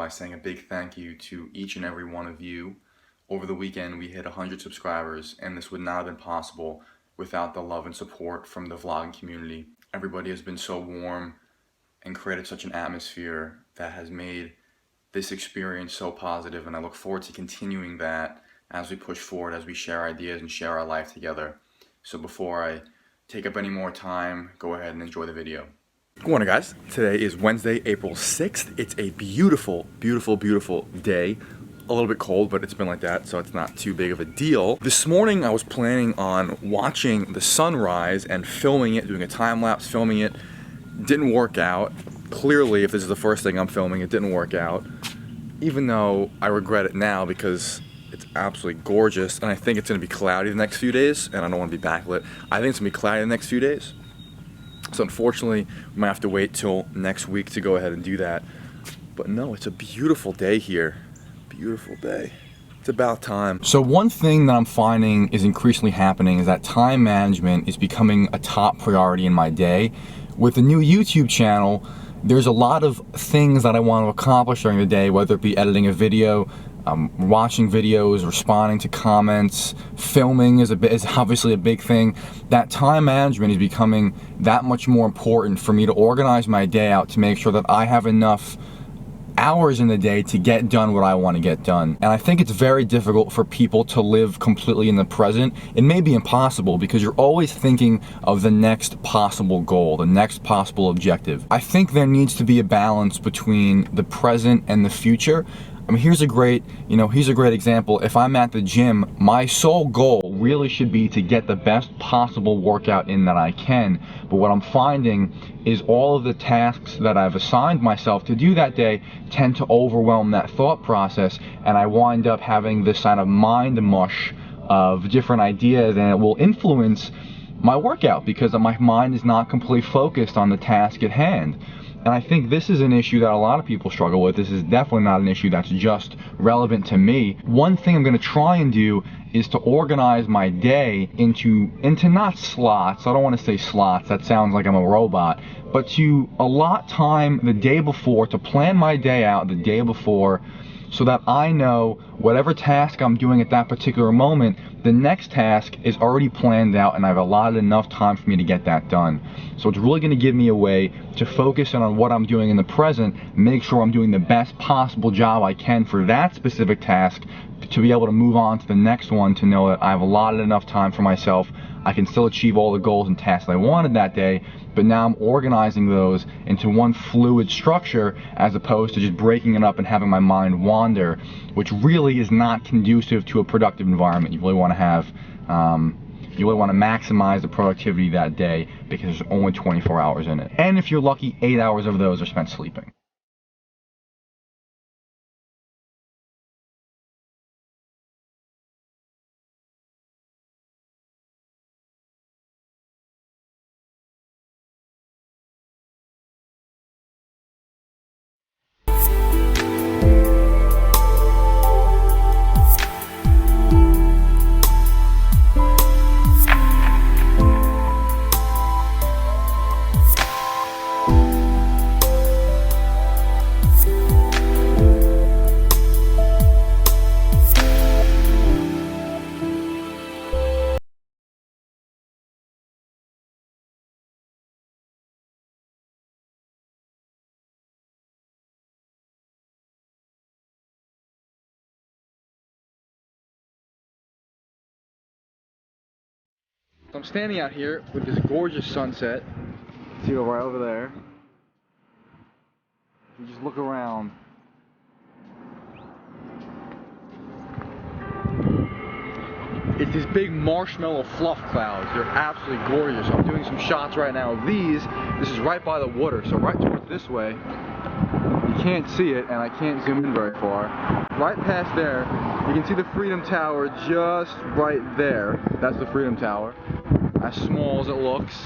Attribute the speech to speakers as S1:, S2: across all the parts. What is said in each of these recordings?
S1: by saying a big thank you to each and every one of you. Over the weekend, we hit 100 subscribers, and this would not have been possible without the love and support from the vlogging community. Everybody has been so warm and created such an atmosphere that has made this experience so positive, and I look forward to continuing that as we push forward, as we share ideas and share our life together. So before I take up any more time, go ahead and enjoy the video. Good morning, guys. Today is Wednesday, April 6th. It's a beautiful, beautiful, beautiful day. A little bit cold, but it's been like that, so it's not too big of a deal. This morning I was planning on watching the sunrise and filming it, doing a time lapse, filming it. Didn't work out. Clearly, if this is the first thing I'm filming, it didn't work out. Even though I regret it now because it's absolutely gorgeous, and I think it's going to be cloudy the next few days, and I don't want to be backlit. I think it's going to be cloudy the next few days. So unfortunately, we might have to wait till next week to go ahead and do that. But no, it's a beautiful day here. Beautiful day. It's about time. So one thing that I'm finding is increasingly happening is that time management is becoming a top priority in my day. With the new YouTube channel, there's a lot of things that I want to accomplish during the day, whether it be editing a video, watching videos, responding to comments, filming is obviously a big thing. That time management is becoming that much more important for me to organize my day out to make sure that I have enough hours in the day to get done what I want to get done. And I think it's very difficult for people to live completely in the present. It may be impossible because you're always thinking of the next possible goal, the next possible objective. I think there needs to be a balance between the present and the future. I mean, here's a great example. If I'm at the gym, my sole goal really should be to get the best possible workout in that I can. But what I'm finding is all of the tasks that I've assigned myself to do that day tend to overwhelm that thought process, and I wind up having this kind of mind mush of different ideas, and it will influence my workout because my mind is not completely focused on the task at hand. And I think this is an issue that a lot of people struggle with. This is definitely not an issue that's just relevant to me. One thing I'm going to try and do is to organize my day into not slots. I don't want to say slots. That sounds like I'm a robot. But to allot time the day before, to plan my day out the day before, so that I know whatever task I'm doing at that particular moment, the next task is already planned out and I've allotted enough time for me to get that done. So it's really going to give me a way to focus on what I'm doing in the present, make sure I'm doing the best possible job I can for that specific task, to be able to move on to the next one, to know that I've allotted enough time for myself. I can still achieve all the goals and tasks I wanted that day, but now I'm organizing those into one fluid structure as opposed to just breaking it up and having my mind wander, which really is not conducive to a productive environment. You really want to have, you really want to maximize the productivity that day because there's only 24 hours in it. And if you're lucky, 8 hours of those are spent sleeping. So I'm standing out here with this gorgeous sunset. See it right over there. You just look around. It's these big marshmallow fluff clouds. They're absolutely gorgeous. I'm doing some shots right now of these. This is right by the water, so right towards this way. You can't see it, and I can't zoom in very far. Right past there, you can see the Freedom Tower just right there. That's the Freedom Tower. As small as it looks,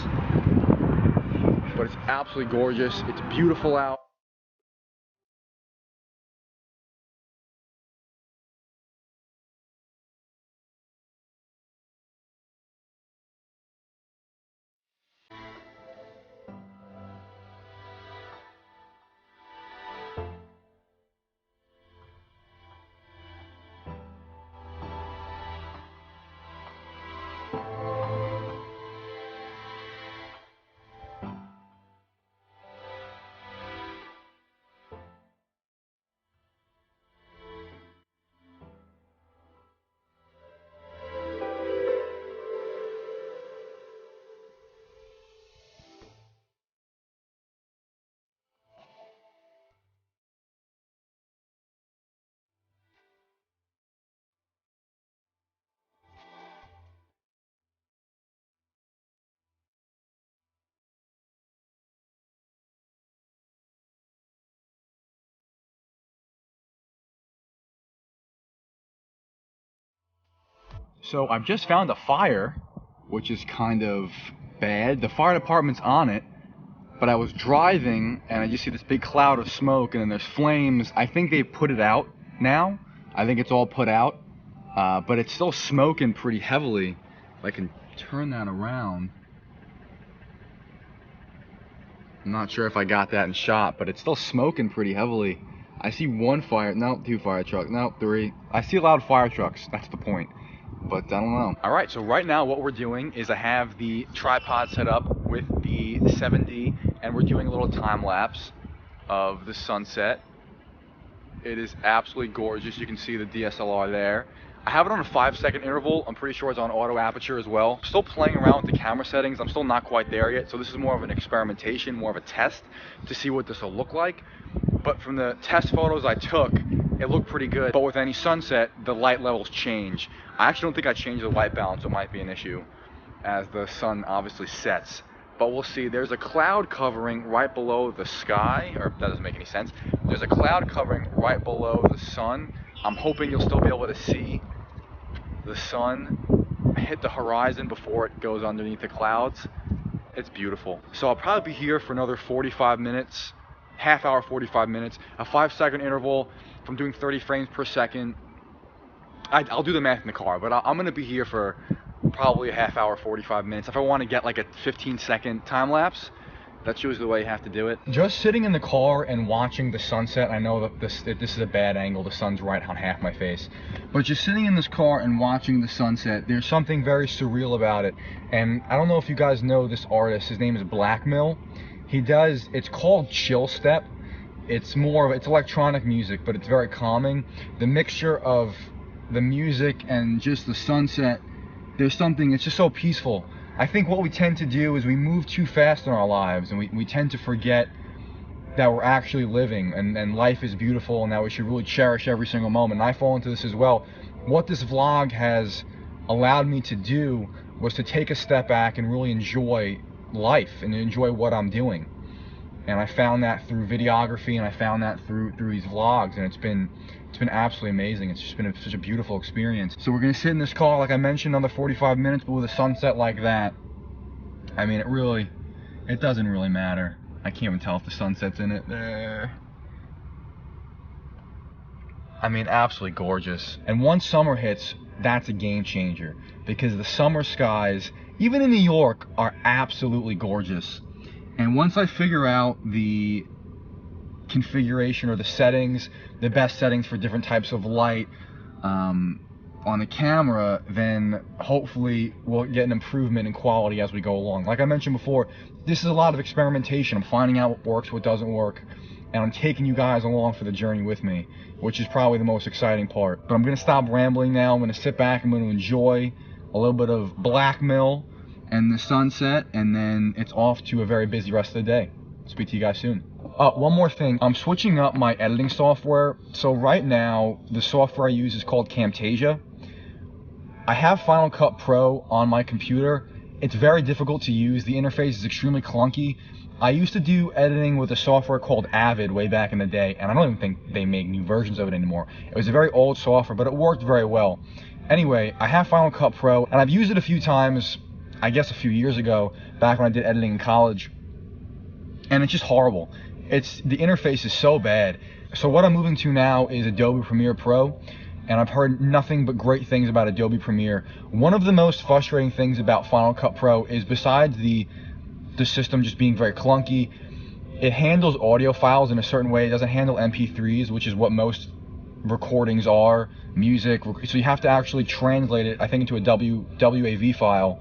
S1: but it's absolutely gorgeous. It's beautiful out. So I've just found a fire, which is kind of bad. The fire department's on it, but I was driving and I just see this big cloud of smoke and then there's flames. I think they put it out now. I think it's all put out, but it's still smoking pretty heavily. If I can turn that around. I'm not sure if I got that in shot, but it's still smoking pretty heavily. I see one fire, no, two fire trucks, no, three. I see a lot of fire trucks, that's the point. But I don't know. All right, so right now what we're doing is I have the tripod set up with the 7D, and we're doing a little time lapse of the sunset. It is absolutely gorgeous. You can see the DSLR there. I have it on a 5-second interval. I'm pretty sure it's on auto aperture as well. Still playing around with the camera settings. I'm still not quite there yet, so this is more of an experimentation, more of a test to see what this will look like. But from the test photos I took, it looked pretty good. But with any sunset, the light levels change. I actually don't think I changed the light balance. It might be an issue as the sun obviously sets. But we'll see. There's a cloud covering right below the sky, or that doesn't make any sense. There's a cloud covering right below the sun. I'm hoping you'll still be able to see the sun hit the horizon before it goes underneath the clouds. It's beautiful. So I'll probably be here for another 45 minutes, half hour, 45 minutes, a 5-second interval. If I'm doing 30 frames per second, I'll do the math in the car, but I'm gonna be here for probably a half hour, 45 minutes. If I want to get like a 15-second time lapse, that's usually the way you have to do it. Just sitting in the car and watching the sunset, I know that this is a bad angle, the sun's right on half my face, but just sitting in this car and watching the sunset, there's something very surreal about it. And I don't know if you guys know this artist, his name is Blackmill. It's called chill step. It's electronic music, but it's very calming. The mixture of the music and just the sunset, it's just so peaceful. I think what we tend to do is we move too fast in our lives, and we tend to forget that we're actually living, and life is beautiful, and that we should really cherish every single moment. And I fall into this as well. What this vlog has allowed me to do was to take a step back and really enjoy life and enjoy what I'm doing. And I found that through videography, and I found that through these vlogs, and it's been absolutely amazing. It's just been such a beautiful experience. So we're gonna sit in this car, like I mentioned, another 45 minutes, but with a sunset like that, I mean, it doesn't really matter. I can't even tell if the sunset's in it there. I mean, absolutely gorgeous. And once summer hits, that's a game changer, because the summer skies, even in New York, are absolutely gorgeous. And once I figure out the configuration or the settings, the best settings for different types of light on the camera, then hopefully we'll get an improvement in quality as we go along. Like I mentioned before, this is a lot of experimentation. I'm finding out what works, what doesn't work, and I'm taking you guys along for the journey with me, which is probably the most exciting part. But I'm gonna stop rambling now. I'm gonna sit back, I'm gonna enjoy a little bit of Blackmill and the sunset, and then it's off to a very busy rest of the day. Speak to you guys soon. One more thing, I'm switching up my editing software. So right now, the software I use is called Camtasia. I have Final Cut Pro on my computer. It's very difficult to use. The interface is extremely clunky. I used to do editing with a software called Avid way back in the day, and I don't even think they make new versions of it anymore. It was a very old software, but it worked very well. Anyway, I have Final Cut Pro, and I've used it a few times, I guess a few years ago, back when I did editing in college, and it's just horrible. The interface is so bad. So what I'm moving to now is Adobe Premiere Pro, and I've heard nothing but great things about Adobe Premiere. One of the most frustrating things about Final Cut Pro is, besides the system just being very clunky, it handles audio files in a certain way. It doesn't handle MP3s, which is what most recordings are, music. So you have to actually translate it, I think, into a WAV file.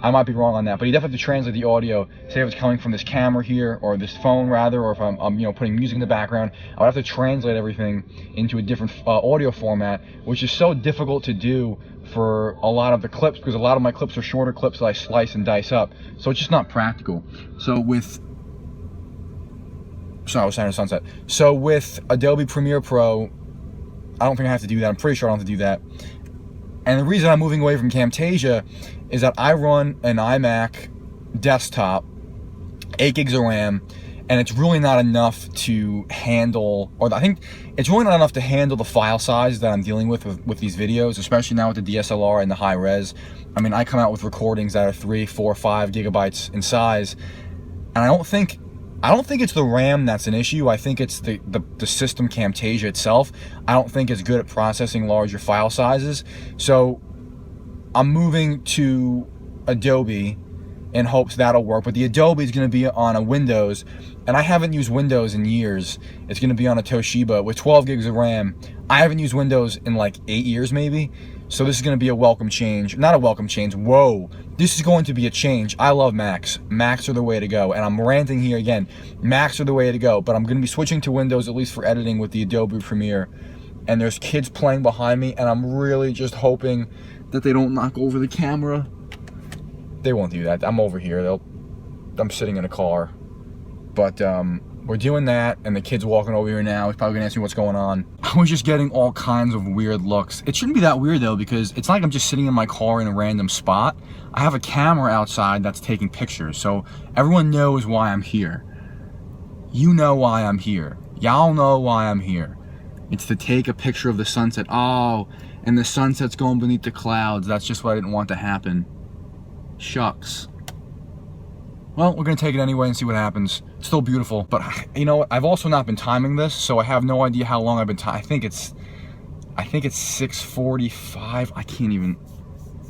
S1: I might be wrong on that, but you definitely have to translate the audio. Say if it's coming from this camera here, or this phone rather, or if I'm putting music in the background, I would have to translate everything into a different audio format, which is so difficult to do for a lot of the clips, because a lot of my clips are shorter clips that I slice and dice up, so it's just not practical. So I was saying sunset. So with Adobe Premiere Pro, I don't think I have to do that. I'm pretty sure I don't have to do that. And the reason I'm moving away from Camtasia is that I run an iMac desktop, 8 gigs of RAM, and it's really not enough to handle, or I think it's really not enough to handle the file size that I'm dealing with these videos, especially now with the DSLR and the high res. I mean, I come out with recordings that are 3, 4, 5 gigabytes in size, and I don't think it's the RAM that's an issue. I think it's the system Camtasia itself. I don't think it's good at processing larger file sizes. So I'm moving to Adobe in hopes that'll work, but the Adobe is going to be on a Windows, and I haven't used Windows in years. It's going to be on a Toshiba with 12 gigs of RAM. I haven't used Windows in like 8 years maybe, so this is going to be a welcome change. Not a welcome change, whoa. This is going to be a change. I love Macs. Macs are the way to go, and I'm ranting here again. Macs are the way to go, but I'm going to be switching to Windows at least for editing with the Adobe Premiere, and there's kids playing behind me, and I'm really just hoping that they don't knock over the camera. They won't do that. I'm over here. I'm sitting in a car. But we're doing that, and the kid's walking over here now. He's probably gonna ask me what's going on. I was just getting all kinds of weird looks. It shouldn't be that weird though, because it's not like I'm just sitting in my car in a random spot. I have a camera outside that's taking pictures, so everyone knows why I'm here. You know why I'm here. Y'all know why I'm here. It's to take a picture of the sunset. Oh, and the sunset's going beneath the clouds. That's just what I didn't want to happen. Shucks. Well, we're gonna take it anyway and see what happens. It's still beautiful, but you know what? I've also not been timing this, so I have no idea how long I've been I think it's 6:45. I can't even.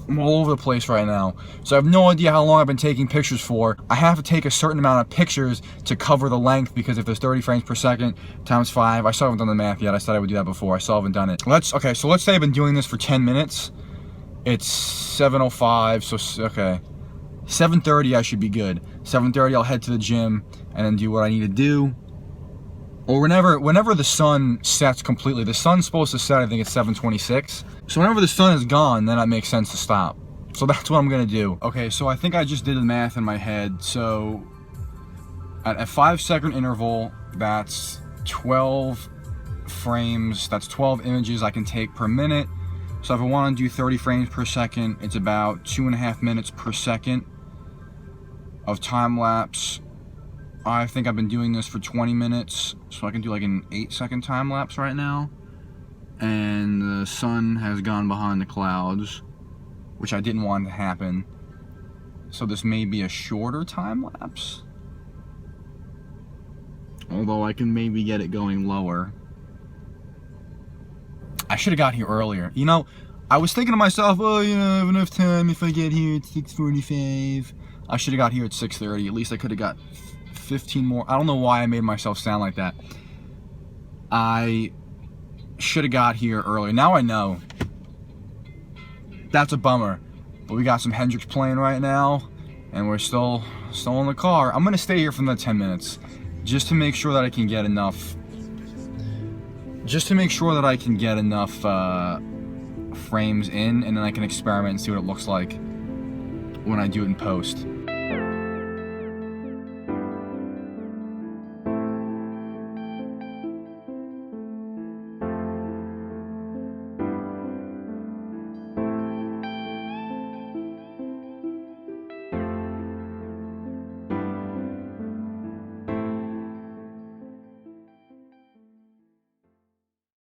S1: I'm all over the place right now, so I have no idea how long I've been taking pictures for. I have to take a certain amount of pictures to cover the length, because if there's 30 frames per second times 5, I still haven't done the math yet. I said I would do that before. I still haven't done it. Okay, so let's say I've been doing this for 10 minutes. It's 7:05, so okay. 7:30 I should be good. 7:30 I'll head to the gym and then do what I need to do. Or whenever the sun sets completely. The sun's supposed to set, I think it's 7:26. So whenever the sun is gone, then it makes sense to stop. So that's what I'm gonna do. Okay, so I think I just did the math in my head. So at a 5-second interval, that's 12 frames, that's 12 images I can take per minute. So if I want to do 30 frames per second, it's about 2.5 minutes per second of time lapse. I think I've been doing this for 20 minutes, so I can do like an 8-second time lapse right now. And the sun has gone behind the clouds, which I didn't want to happen. So this may be a shorter time lapse. Although I can maybe get it going lower. I should have got here earlier. You know, I was thinking to myself, oh, you know, I have enough time if I get here at 6:45. I should have got here at 6:30. At least I could have got 15 more. I don't know why I made myself sound like that. I should have got here earlier. Now I know. That's a bummer. But we got some Hendrix playing right now, and we're still in the car. I'm gonna stay here for another 10 minutes, just to make sure that I can get enough. Just to make sure that I can get enough frames in, and then I can experiment and see what it looks like when I do it in post.